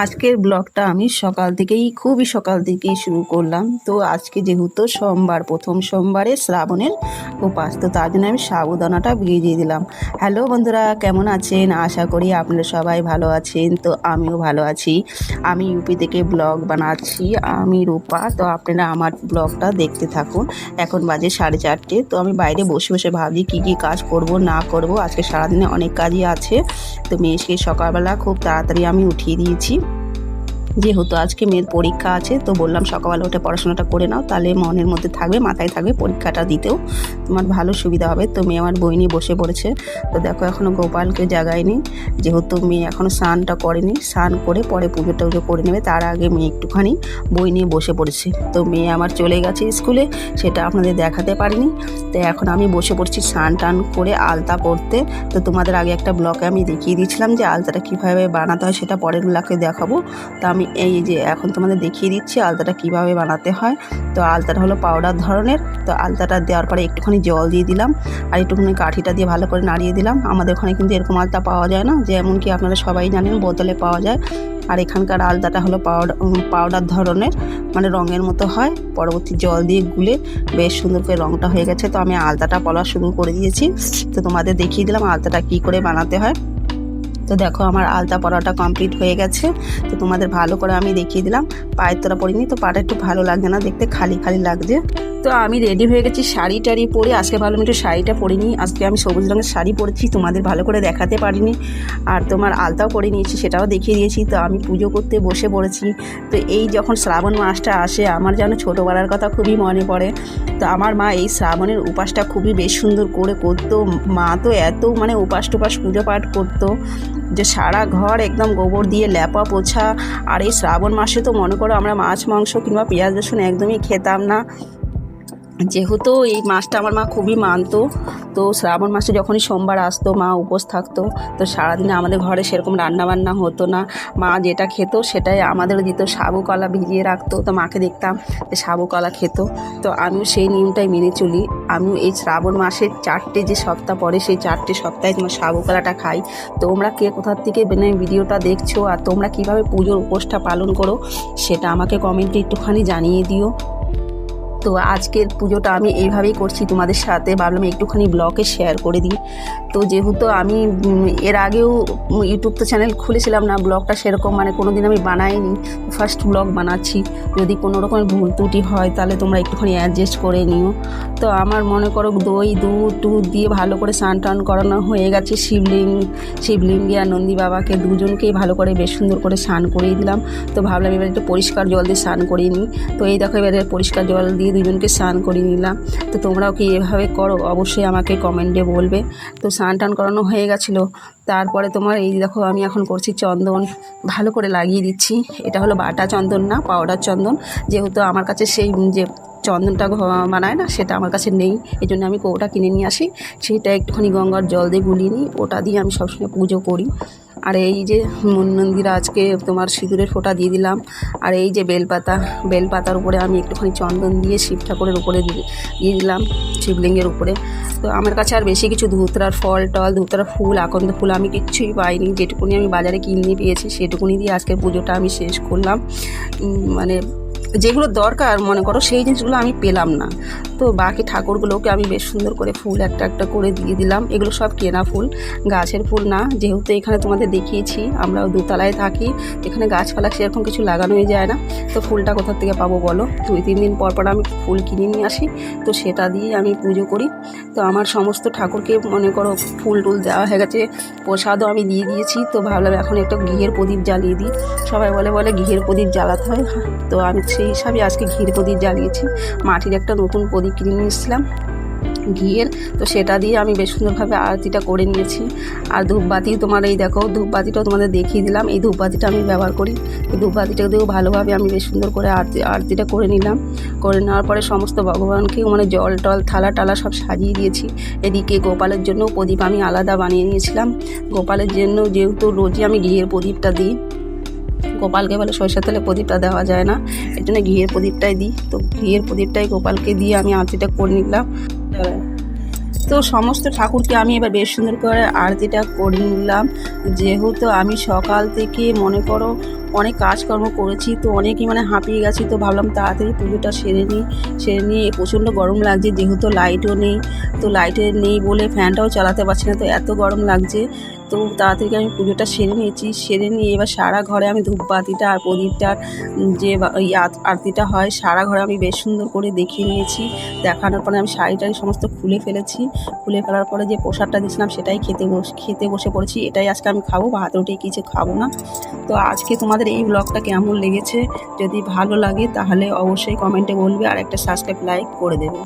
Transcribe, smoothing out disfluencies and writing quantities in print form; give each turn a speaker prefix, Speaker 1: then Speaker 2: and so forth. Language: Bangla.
Speaker 1: আজকের ব্লগটা আমি খুবই সকাল থেকেই শুরু করলাম। তো আজকে যেহেতু সোমবার, প্রথম সোমবারে শ্রাবণের উপাস, তো তার জন্য আমি সাবুদানাটা ভিজিয়ে দিলাম। হ্যালো বন্ধুরা, কেমন আছেন? আশা করি আপনারা সবাই ভালো আছেন। তো আমিও ভালো আছি। আমি ইউপি থেকে ব্লগ বানাচ্ছি, আমি রূপা। তো আপনারা আমার ব্লগটা দেখতে থাকুন। এখন বাজে 4:30। তো আমি বাইরে বসে বসে ভাবছি কী কাজ করব না করব। আজকে সারাদিনে অনেক কাজই আছে। তো মেয়েকে সকালবেলা খুব তাড়াতাড়ি আমি উঠিয়ে দিয়েছি, যেহেতু আজকে মেয়ের পরীক্ষা আছে। তো বললাম সকালবেলা উঠে পড়াশোনাটা করে নাও, তাহলে মনের মধ্যে থাকবে, মাথায় থাকবে, পরীক্ষাটা দিতেও তোমার ভালো সুবিধা হবে। তো মেয়ে আমার বই নিয়ে বসে পড়েছে। তো দেখো এখনও গোপালকে জাগায়নি, যেহেতু মেয়ে এখনও স্নানটা করেনি। স্নান করে পরে পুজো টুজো করে নেবে, তার আগে মেয়ে একটুখানি বই নিয়ে বসে পড়েছে। তো মেয়ে আমার চলে গেছে স্কুলে, সেটা আপনাদের দেখাতে পারিনি। তো এখন আমি বসে পড়ছি স্নান টান করে আলতা পরতে। তো তোমাদের আগে একটা ব্লগে আমি দেখিয়ে দিয়েছিলাম যে আলতাটা কীভাবে বানাতে হয়, সেটা পরের ব্লগে দেখাবো। তো আমি এই যে এখন তোমাদের দেখিয়ে দিচ্ছি আলতাটা কিভাবে বানাতে হয়। তো আলতাটা হলো পাউডার ধরনের। তো আলতাটা দেওয়ার পরে একটুখানি জল দিয়ে দিলাম, আর একটুখানি কাঠিটা দিয়ে ভালো করে নাড়িয়ে দিলাম। আমাদের ওখানে কিন্তু এরকম আলতা পাওয়া যায় না, যেমন কি আপনারা সবাই জানেন বোতলে পাওয়া যায়। আর এখানকার আলতাটা হলো পাউডার ধরনের, মানে রঙের মতো হয়। পরবর্তী জল দিয়ে গুলে বেশ সুন্দর করে রঙটা হয়ে গেছে। তো আমি আলতাটা পলা শুরু করে দিয়েছি। তো তোমাদের দেখিয়ে দিলাম আলতাটা কী করে বানাতে হয়। তো দেখো আমার আলতা পরাটা কমপ্লিট হয়ে গেছে। তো তোমাদের ভালো করে আমি দেখিয়ে দিলাম। পায়ের তোরা পরিনি, তো পাটা একটু ভালো লাগছে না, দেখতে খালি খালি লাগছে। তো আমি রেডি হয়ে গেছি শাড়ি টাড়ি পরে। আজকে ভাবলাম একটু শাড়িটা পরিনি। আজকে আমি সবুজ রঙের শাড়ি পরেছি, তোমাদের ভালো করে দেখাতে পারিনি। আর তোমার আলতাও পরে নিয়েছি, সেটাও দেখিয়ে দিয়েছি। তো আমি পুজো করতে বসে পড়েছি। তো এই যখন শ্রাবণ মাসটা আসে, আমার যেন ছোটোবেলার কথা খুবই মনে পড়ে। তো আমার মা এই শ্রাবণের উপাসটা খুবই বেশ সুন্দর করে করতো। মা তো এত মানে উপাস টুপাস পুজো পাঠ করতো যে সারা ঘর একদম গোবর দিয়ে লেপা পোছা। আর এই শ্রাবণ মাসে তো মনে করো আমরা মাছ মাংস কিংবা পেঁয়াজ রসুন একদমই খেতাম না, যেহেতু এই মাসটা আমার মা খুবই মানতো। তো শ্রাবণ মাসে যখনই সোমবার আসতো মা উপোস থাকতো। তো সারাদিনে আমাদের ঘরে সেরকম রান্নাবান্না হতো না, মা যেটা খেত সেটাই আমাদের দিত। সাবু কলা ভিজিয়ে রাখতো, তো মাকে দেখতাম যে সাবু কলা খেত। তো আমিও সেই নিয়মটাই মেনে চলি। আমিও এই শ্রাবণ মাসের 4টে যে সপ্তাহ পরে, সেই 4টে সপ্তাহে তোমার সাবু কলাটা খাই। তোমরা কে কোথার থেকে ভিডিওটা দেখছো আর তোমরা কীভাবে পুজোর উপোসটা পালন করো, সেটা আমাকে কমেন্টে একটুখানি জানিয়ে দিও। তো আজকের পুজোটা আমি এইভাবেই করছি তোমাদের সাথে, ভাবলাম একটুখানি ব্লগে শেয়ার করে দিই। তো যেহেতু আমি এর আগেও ইউটিউব তো চ্যানেল খুলেছিলাম না, ব্লগটা সেরকম মানে কোনো দিন আমি বানাইনি, ফার্স্ট ব্লগ বানাচ্ছি। যদি কোনো রকমের ভুল ত্রুটি হয় তাহলে তোমরা একটুখানি অ্যাডজাস্ট করে নিও। তো আমার মনে করো দই দুধ দিয়ে ভালো করে স্নান টান করানো হয়ে গেছে। শিবলিঙ্গে আর নন্দী বাবাকে দুজনকেই ভালো করে বেশ সুন্দর করে স্নান করিয়ে দিলাম। তো ভাবলাম এবার একটু পরিষ্কার জল দিয়ে স্নান করিয়ে নিই। তো এই দেখো এবারে পরিষ্কার জল দিয়ে দুজনকে স্নান করিয়ে নিলাম। তো তোমরাও কি এভাবে করো? অবশ্যই আমাকে কমেন্টে বলবে। তো স্নান টান করানো হয়ে গেছিলো। তারপরে তোমার এই দেখো আমি এখন করছি চন্দন ভালো করে লাগিয়ে দিচ্ছি। এটা হলো বাটা চন্দন না, পাউডার চন্দন। যেহেতু আমার কাছে সেই যে চন্দনটা বানায় না, সেটা আমার কাছে নেই, এই জন্য আমি ওটা কিনে নিয়ে আসি। সেটা একটুখানি গঙ্গার জল দিয়ে গুলিয়ে নিই, ওটা দিয়ে আমি সবসময় পুজো করি। আর এই যে মন্দিরা আজকে তোমার সিঁদুরের ফোঁটা দিয়ে দিলাম। আর এই যে বেলপাতার উপরে আমি একটুখানি চন্দন দিয়ে শিব ঠাকুরের উপরে দিয়ে দিলাম, শিবলিঙ্গের উপরে। তো আমার কাছে আর বেশি কিছু ধুতরার ফল টল, ধুতরার ফুল, আকন্দ ফুল আমি কিচ্ছুই পাইনি। যেটুকুনি আমি বাজারে কিনে পেয়েছি সেটুকুনি দিয়ে আজকের পুজোটা আমি শেষ করলাম। মানে যেগুলো দরকার মনে করো সেই জিনিসগুলো আমি পেলাম না। তো বাকি ঠাকুরগুলোকে আমি বেশ সুন্দর করে ফুল একটা একটা করে দিয়ে দিলাম। এগুলো সব কেনা ফুল, গাছের ফুল না। যেহেতু এখানে তোমাদের দেখিয়েছি আমরা দোতলায় থাকি, এখানে গাছপালা সেরকম কিছু লাগানোই যায় না। তো ফুলটা কোথা থেকে পাবো বলো? 2-3 দিন পর আমি ফুল কিনে নিয়ে আসি, তো সেটা দিয়ে আমি পুজো করি। তো আমার সমস্ত ঠাকুরকে মনে করো ফুল টুল দেওয়া হয়ে গেছে, প্রসাদও আমি দিয়ে দিয়েছি। তো ভাবলাম এখন একটা ঘিয়ের প্রদীপ জ্বালিয়ে দিই। সবাই বলে ঘিয়ের প্রদীপ জ্বালাতে হয়, তো আমি সেই হিসাবে আজকে ঘিয়ের প্রদীপ জ্বালিয়েছি। মাটির একটা নতুন প্রদীপ কিনে নিয়ে এসেছিলাম ঘিয়ের, তো সেটা দিয়ে আমি বেশ সুন্দরভাবে আরতিটা করে নিয়েছি। আর ধূপবাতি তোমার এই দেখো, ধূপবাতিটাও তোমাদের দেখিয়ে দিলাম। এই ধূপবাতিটা আমি ব্যবহার করি। এই ধূপবাতিটা দিয়েও ভালোভাবে আমি বেশ সুন্দর করে আরতিটা করে নিলাম। করে নেওয়ার পরে সমস্ত ভগবানকে মানে জল টল থালা টালা সব সাজিয়ে দিয়েছি। এদিকে গোপালের জন্য প্রদীপ আমি আলাদা বানিয়ে নিয়েছিলাম। গোপালের জন্য যেহেতু রোজই আমি ঘিয়ের প্রদীপটা দিই, গোপালকে বলে সরষের তেলে প্রদীপটা দেওয়া যায় না, এর জন্য ঘিয়ের প্রদীপটাই দিই। তো ঘিয়ের প্রদীপটাই গোপালকে দিয়ে আমি আরতিটা করে নিলাম। তো সমস্ত ঠাকুরকে আমি এবার বেশ সুন্দর করে আরতিটা করে নিলাম। যেহেতু আমি সকাল থেকে মনে করো অনেক কাজকর্ম করেছি, তো অনেকই মানে হাঁপিয়ে গেছি, তো ভাবলাম তাড়াতাড়ি পুজোটা সেরে নিয়ে প্রচণ্ড গরম লাগছে, যেহেতু লাইটও নেই, তো লাইটে নেই বলে ফ্যানটাও চালাতে পারছি না, তো এত গরম লাগছে। তো তাড়াতাড়ি আমি পুজোটা সেরে নিয়েছি, সেরে নিয়ে এবার সারা ঘরে আমি ধূপবাতিটা আর প্রদীপটার যে আরতিটা হয় সারা ঘরে আমি বেশ সুন্দর করে দেখিয়ে নিয়েছি। দেখানোর পরে আমি শাড়ি টাড়ি সমস্ত খুলে ফেলেছি। খুলে ফেলার পরে যে প্রসাদটা দিয়েছিলাম সেটাই খেতে বসে পড়েছি। এটাই আজকে আমি খাবো, ভাত রুটি কিছু খাবো না। তো আজকে তোমাদের এই ব্লগটা কেমন লেগেছে, যদি ভালো লাগে তাহলে অবশ্যই কমেন্টে বলবে, আর একটা সাবস্ক্রাইব লাইক করে দেবে।